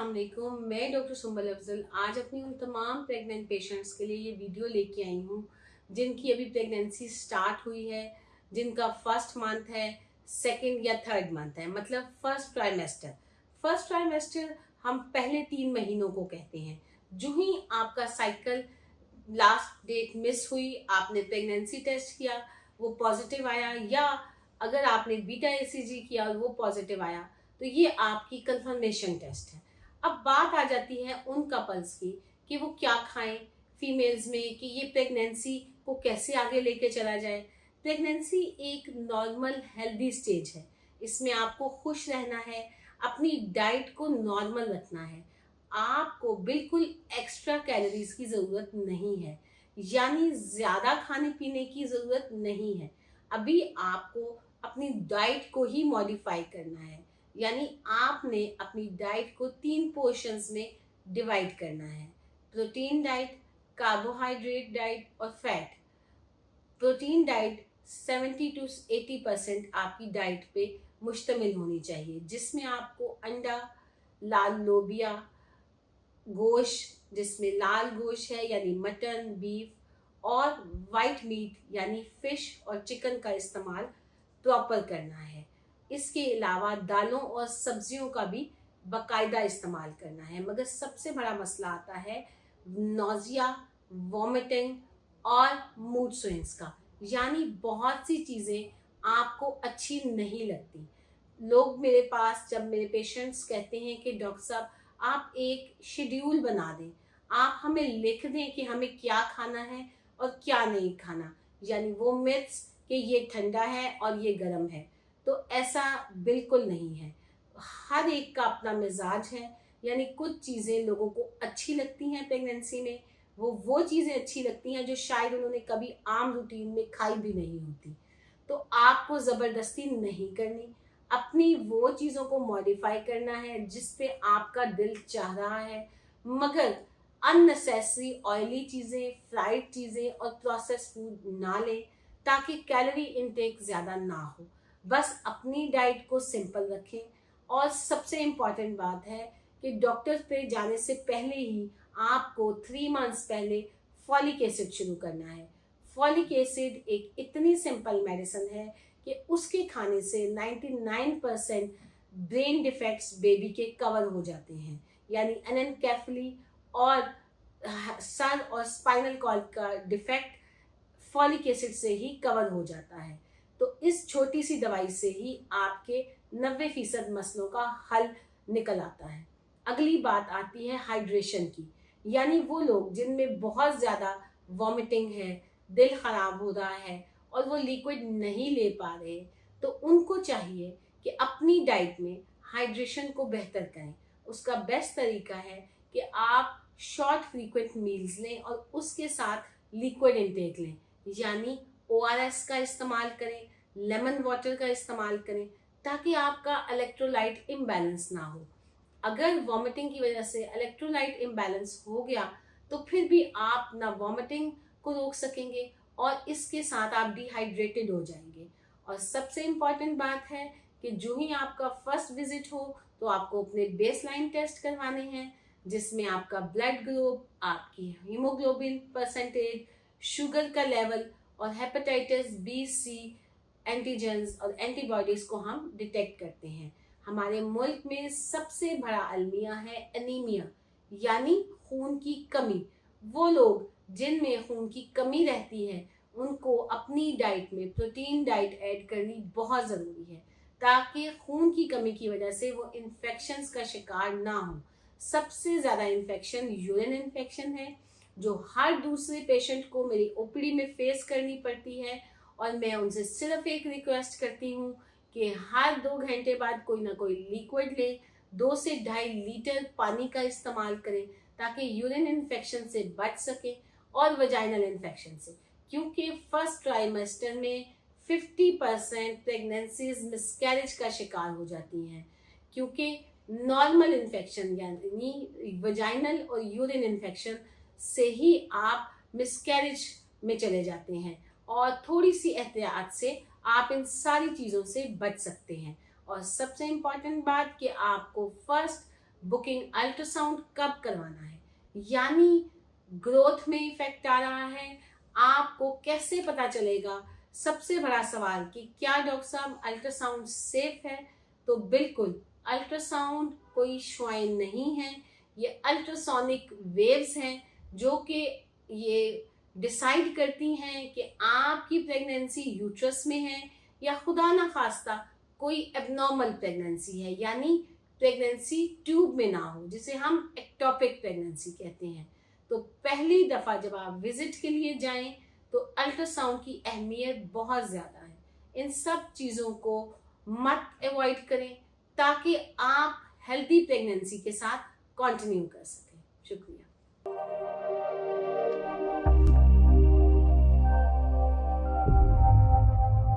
अस्सलाम वालेकुम। मैं डॉक्टर सुंबल अफजल आज अपनी उन तमाम प्रेग्नेंट पेशेंट्स के लिए ये वीडियो लेके आई हूँ जिनकी अभी प्रेगनेंसी स्टार्ट हुई है, जिनका फर्स्ट मंथ है, सेकंड या थर्ड मंथ है, मतलब फर्स्ट ट्राइमेस्टर हम पहले 3 महीनों को कहते हैं। जो ही आपका साइकिल लास्ट डेट मिस हुई, आपने प्रेगनेंसी टेस्ट किया, वो पॉजिटिव आया, या अगर आपने बीटा एसीजी किया और वो पॉजिटिव आया, तो ये आपकी कंफर्मेशन टेस्ट है। अब बात आ जाती है उन कपल्स की कि वो क्या खाएं फीमेल्स में, कि ये प्रेगनेंसी को कैसे आगे लेके चला जाए। प्रेगनेंसी एक नॉर्मल हेल्दी स्टेज है, इसमें आपको खुश रहना है, अपनी डाइट को नॉर्मल रखना है, आपको बिल्कुल एक्स्ट्रा कैलोरीज की ज़रूरत नहीं है, यानी ज़्यादा खाने पीने की ज़रूरत नहीं है। अभी आपको अपनी डाइट को ही मॉडिफाई करना है, यानी आपने अपनी डाइट को 3 पोर्शंस में डिवाइड करना है। प्रोटीन डाइट, कार्बोहाइड्रेट डाइट और फैट। प्रोटीन डाइट 70 to 80% आपकी डाइट पे मुश्तमिल होनी चाहिए, जिसमें आपको अंडा, लाल लोबिया, गोश्त जिसमें लाल गोश्त है यानी मटन, बीफ, और वाइट मीट यानी फिश और चिकन का इस्तेमाल प्रॉपर करना है। इसके अलावा दालों और सब्जियों का भी बाकायदा इस्तेमाल करना है। मगर सबसे बड़ा मसला आता है नौजिया, वॉमिटिंग और मूड स्विंग्स का, यानी बहुत सी चीज़ें आपको अच्छी नहीं लगती। लोग मेरे पास, जब मेरे पेशेंट्स कहते हैं कि डॉक्टर साहब आप एक शेड्यूल बना दें, आप हमें लिख दें कि हमें क्या खाना है और क्या नहीं खाना, यानी वो मिथ्स कि ये ठंडा है और ये गर्म है, तो ऐसा बिल्कुल नहीं है। हर एक का अपना मिजाज है, यानी कुछ चीज़ें लोगों को अच्छी लगती हैं प्रेगनेंसी में, वो चीज़ें अच्छी लगती हैं जो शायद उन्होंने कभी आम रूटीन में खाई भी नहीं होती। तो आपको ज़बरदस्ती नहीं करनी, अपनी वो चीज़ों को मॉडिफाई करना है जिस पे आपका दिल चाह रहा है, मगर अननेसेसरी ऑयली चीज़ें, फ्राइड चीज़ें और प्रोसेस फूड ना लें, ताकि कैलोरी इनटेक ज़्यादा ना हो। बस अपनी डाइट को सिंपल रखें। और सबसे इम्पॉर्टेंट बात है कि डॉक्टर पे जाने से पहले ही आपको 3 मंथ्स पहले फॉलिक एसिड शुरू करना है। फॉलिक एसिड एक इतनी सिंपल मेडिसिन है कि उसके खाने से 99% ब्रेन डिफेक्ट्स बेबी के कवर हो जाते हैं, यानी एनेनकेफली और सर और स्पाइनल कॉर्ड का डिफेक्ट फॉलिक एसिड से ही कवर हो जाता है। तो इस छोटी सी दवाई से ही आपके 90% मसलों का हल निकल आता है। अगली बात आती है हाइड्रेशन की, यानी वो लोग जिनमें बहुत ज़्यादा वॉमिटिंग है, दिल ख़राब हो रहा है और वो लिक्विड नहीं ले पा रहे, तो उनको चाहिए कि अपनी डाइट में हाइड्रेशन को बेहतर करें। उसका बेस्ट तरीका है कि आप शॉर्ट फ्रीक्वेंट मील्स लें और उसके साथ लिक्विड इंटेक लें, यानी ORS का इस्तेमाल करें, लेमन वाटर का इस्तेमाल करें, ताकि आपका इलेक्ट्रोलाइट इम्बैलेंस ना हो। अगर वॉमिटिंग की वजह से इलेक्ट्रोलाइट इम्बैलेंस हो गया तो फिर भी आप ना वॉमिटिंग को रोक सकेंगे और इसके साथ आप डिहाइड्रेटेड हो जाएंगे। और सबसे इम्पॉर्टेंट बात है कि जो ही आपका फर्स्ट विजिट हो तो आपको अपने बेसलाइन टेस्ट करवाने हैं, जिसमें आपका ब्लड ग्रुप, आपकी हीमोग्लोबिन परसेंटेज, शुगर का लेवल और हेपेटाइटिस बी, सी एंटीजेंस और एंटीबॉडीज को हम डिटेक्ट करते हैं। हमारे मुल्क में सबसे बड़ा अलमिया है एनीमिया, यानी खून की कमी। वो लोग जिनमें खून की कमी रहती है उनको अपनी डाइट में प्रोटीन डाइट ऐड करनी बहुत ज़रूरी है, ताकि खून की कमी की वजह से वो इन्फेक्शंस का शिकार ना हो। सबसे ज़्यादा इन्फेक्शन यूरिन इन्फेक्शन है, जो हर दूसरे पेशेंट को मेरी OPD में फेस करनी पड़ती है। और मैं उनसे सिर्फ एक रिक्वेस्ट करती हूँ कि हर 2 घंटे बाद कोई ना कोई लिक्विड ले, 2 से 2.5 लीटर पानी का इस्तेमाल करें, ताकि यूरिन इन्फेक्शन से बच सके और वजाइनल इन्फेक्शन से, क्योंकि फर्स्ट ट्राइमेस्टर में 50% प्रेगनेंसीज मिसकैरेज का शिकार हो जाती हैं, क्योंकि नॉर्मल इन्फेक्शन यानी वजाइनल और यूरिन इन्फेक्शन से ही आप मिसकैरेज में चले जाते हैं। और थोड़ी सी एहतियात से आप इन सारी चीज़ों से बच सकते हैं। और सबसे इम्पॉर्टेंट बात कि आपको फर्स्ट बुकिंग अल्ट्रासाउंड कब करवाना है, यानी ग्रोथ में इफेक्ट आ रहा है, आपको कैसे पता चलेगा। सबसे बड़ा सवाल कि क्या डॉक्टर साहब अल्ट्रासाउंड सेफ है, तो बिल्कुल अल्ट्रासाउंड कोई श्वाइन नहीं है, ये अल्ट्रासोनिक वेव्स हैं जो कि ये डिसाइड करती हैं कि आपकी प्रेगनेंसी यूट्रस में है या खुदा ना खास्ता कोई एबनॉर्मल प्रेगनेंसी है, यानी प्रेगनेंसी ट्यूब में ना हो, जिसे हम एक्टोपिक प्रेगनेंसी कहते हैं। तो पहली दफ़ा जब आप विजिट के लिए जाएं तो अल्ट्रासाउंड की अहमियत बहुत ज़्यादा है। इन सब चीज़ों को मत अवॉइड करें ताकि आप हेल्दी प्रेगनेंसी के साथ कंटिन्यू कर सकें। शुक्रिया।